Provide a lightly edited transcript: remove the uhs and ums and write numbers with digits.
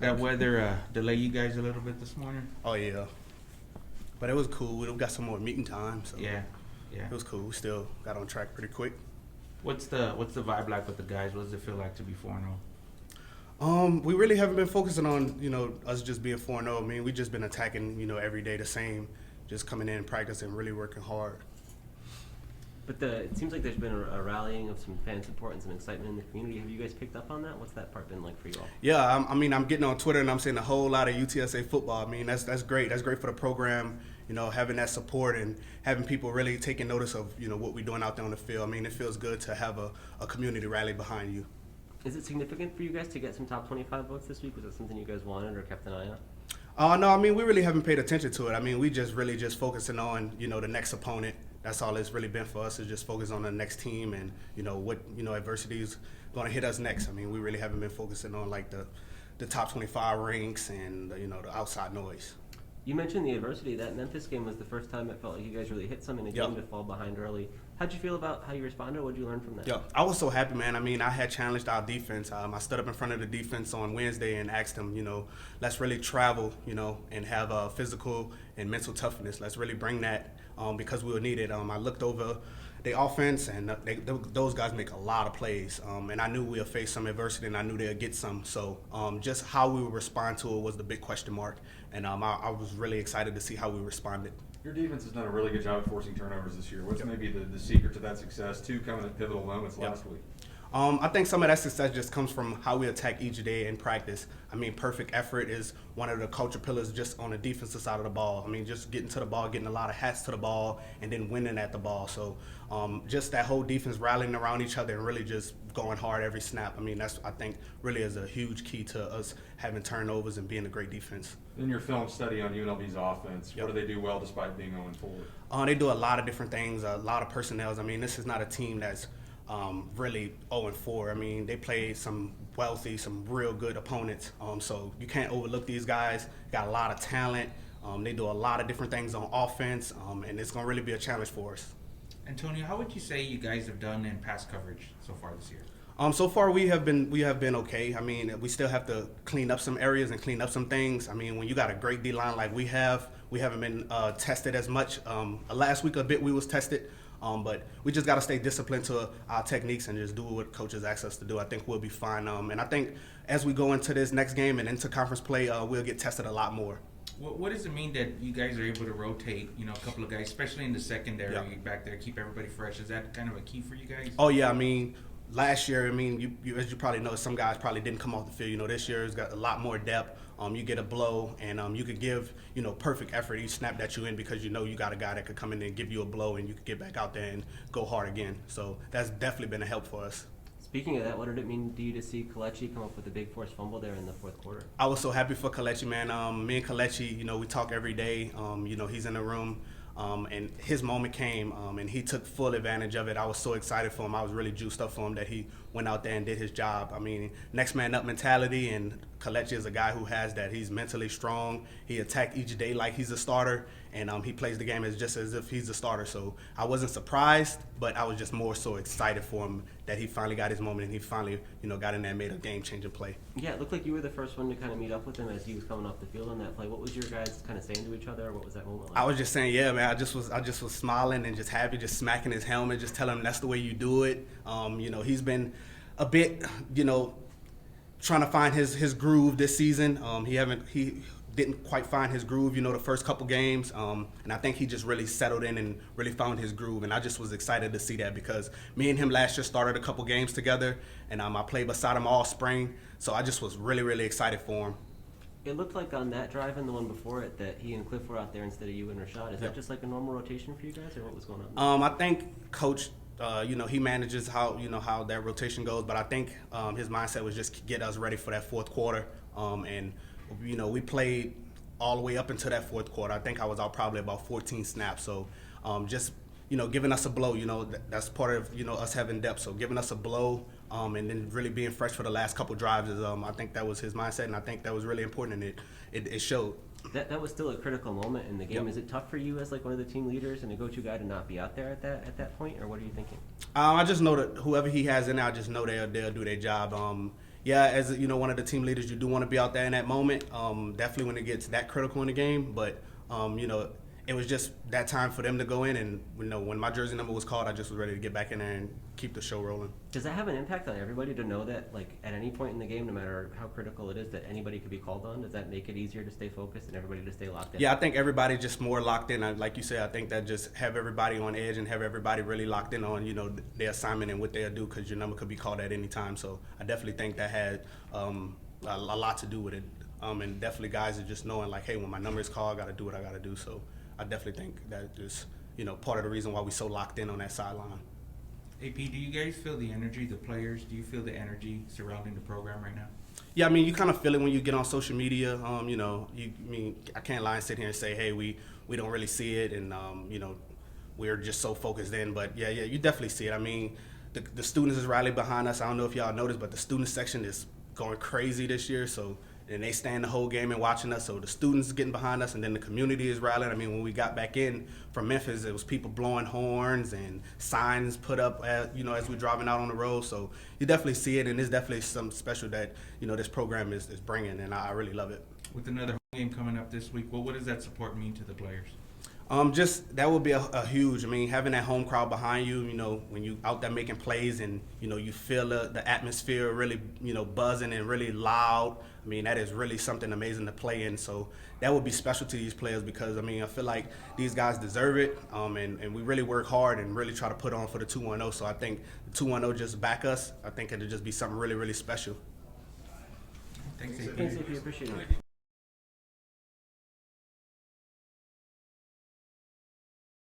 That weather delay you guys a little bit this morning? Oh yeah, but it was cool. We got some more meeting time, so Yeah. it was cool. We still got on track pretty quick. What's the vibe like with the guys? What does it feel like to be 4-0? We really haven't been focusing on us just being 4-0. I mean, we just been attacking every day the same, just coming in, practicing, really working hard. But it seems like there's been a rallying of some fan support and some excitement in the community. Have you guys picked up on that? What's that part been like for you all? Yeah, I'm getting on Twitter and I'm seeing a whole lot of UTSA football. I mean, that's great. That's great for the program. Having that support and having people really taking notice of what we're doing out there on the field. I mean, it feels good to have a community rally behind you. Is it significant for you guys to get some top 25 votes this week? Was it something you guys wanted or kept an eye on? No, I mean, we really haven't paid attention to it. I mean, we just really just focusing on, the next opponent. That's all it's really been for us, is just focus on the next team and, what, adversity is going to hit us next. I mean, we really haven't been focusing on, like, the top 25 ranks and, the outside noise. You mentioned the adversity. That Memphis game was the first time it felt like you guys really hit some in a game to fall behind early. How'd you feel about how you responded? What did you learn from that? Yeah, I was so happy, man. I mean, I had challenged our defense. I stood up in front of the defense on Wednesday and asked them, let's really travel, and have physical and mental toughness. Let's really bring that because we will need it. I looked over the offense, and those guys make a lot of plays. And I knew we'll face some adversity, and I knew they'll get some. So just how we would respond to it was the big question mark. And I was really excited to see how we responded. Your defense has done a really good job at forcing turnovers this year. What's maybe the secret to that success, too, coming at pivotal moments last week? I think some of that success just comes from how we attack each day in practice. I mean, perfect effort is one of the culture pillars just on the defensive side of the ball. I mean, just getting to the ball, getting a lot of hats to the ball, and then winning at the ball. So just that whole defense rallying around each other and really just going hard every snap. I mean, that's, I think, really is a huge key to us having turnovers and being a great defense. In your film study on UNLV's offense, what do they do well despite being 0-4? They do a lot of different things, a lot of personnels. I mean, this is not a team that's really 0-4. I mean, they play some real good opponents. So you can't overlook these guys. Got a lot of talent. They do a lot of different things on offense, and it's going to really be a challenge for us. Antonio, how would you say you guys have done in pass coverage so far this year? So far we have been okay. I mean, we still have to clean up some areas and clean up some things. I mean, when you got a great D-line like we haven't been tested as much. Last week a bit we was tested. But we just got to stay disciplined to our techniques and just do what coaches ask us to do. I think we'll be fine. And I think as we go into this next game and into conference play, we'll get tested a lot more. What does it mean that you guys are able to rotate, a couple of guys, especially in the secondary back there, keep everybody fresh? Is that kind of a key for you guys? Oh, yeah. I mean, last year, you as you probably know, some guys probably didn't come off the field. This year has got a lot more depth. You get a blow, and you could give, perfect effort each snap that you in because you got a guy that could come in and give you a blow, and you could get back out there and go hard again. So that's definitely been a help for us. Speaking of that, what did it mean to you to see Kelechi come up with a big forced fumble there in the fourth quarter? I was so happy for Kelechi, man. Me and Kelechi, we talk every day. He's in the room. And his moment came, and he took full advantage of it. I was so excited for him. I was really juiced up for him that he went out there and did his job. I mean, next man up mentality, and Kelechi is a guy who has that. He's mentally strong. He attacked each day like he's a starter, and he plays the game just as if he's a starter. So I wasn't surprised, but I was just more so excited for him that he finally got his moment and he finally, got in there and made a game-changing play. Yeah, it looked like you were the first one to kind of meet up with him as he was coming off the field on that play. What was your guys kind of saying to each other, or what was that moment like? I was just saying, yeah, man, I just was smiling and just happy, just smacking his helmet, just telling him that's the way you do it. He's been a bit, trying to find his groove this season. He didn't quite find his groove, the first couple games. And I think he just really settled in and really found his groove. And I just was excited to see that because me and him last year started a couple games together, and I played beside him all spring. So I just was really, really excited for him. It looked like on that drive and the one before it that he and Cliff were out there instead of you and Rashad. Is that just like a normal rotation for you guys, or what was going on? I think Coach, he manages how that rotation goes, but I think his mindset was just get us ready for that fourth quarter. And we played all the way up into that fourth quarter. I think I was out probably about 14 snaps. So just giving us a blow. That's part of us having depth. So giving us a blow. And then really being fresh for the last couple drives is, I think that was his mindset, and I think that was really important, and it showed. That was still a critical moment in the game. Yep. Is it tough for you as like one of the team leaders and a go-to guy to not be out there at that point, or what are you thinking? I just know that whoever he has in there, I just know they'll do their job. yeah, as you know, one of the team leaders, you do want to be out there in that moment. Definitely when it gets that critical in the game, but you know, it was just that time for them to go in, and you know, when my jersey number was called, I just was ready to get back in there and keep the show rolling. Does that have an impact on everybody to know that, like, at any point in the game, no matter how critical it is, that anybody could be called on? Does that make it easier to stay focused and everybody to stay locked in? Yeah, I think everybody just more locked in. Like you said, I think that just have everybody on edge and have everybody really locked in on, you know, their assignment and what they'll do, because your number could be called at any time. So I definitely think that had a lot to do with it. And definitely guys are just knowing, like, hey, when my number is called, I got to do what I got to do. So I definitely think that is, you know, part of the reason why we so locked in on that sideline. AP, do you guys feel the energy, the players? Do you feel the energy surrounding the program right now? Yeah, I mean, you kind of feel it when you get on social media. You know, I can't lie and sit here and say, hey, we don't really see it, and you know, we're just so focused in. But yeah, you definitely see it. I mean, the students is rallying behind us. I don't know if y'all noticed, but the student section is going crazy this year. So. And they stand the whole game and watching us. So the students getting behind us, and then the community is rallying. I mean, when we got back in from Memphis, it was people blowing horns and signs put up, you know, as we're driving out on the road. So you definitely see it, and it's definitely something special that, you know, this program is bringing, and I really love it. With another home game coming up this week, well, what does that support mean to the players? Just that would be a huge. I mean, having that home crowd behind you, you know, when you out there making plays, and you know, you feel the atmosphere really, you know, buzzing and really loud. I mean, that is really something amazing to play in. So that would be special to these players, because I mean, I feel like these guys deserve it, and we really work hard and really try to put on for the 2-1-0. So I think the 2-1-0 just back us. I think it'll just be something really, really special. Thanks, AP. Thanks, AP. Appreciate it.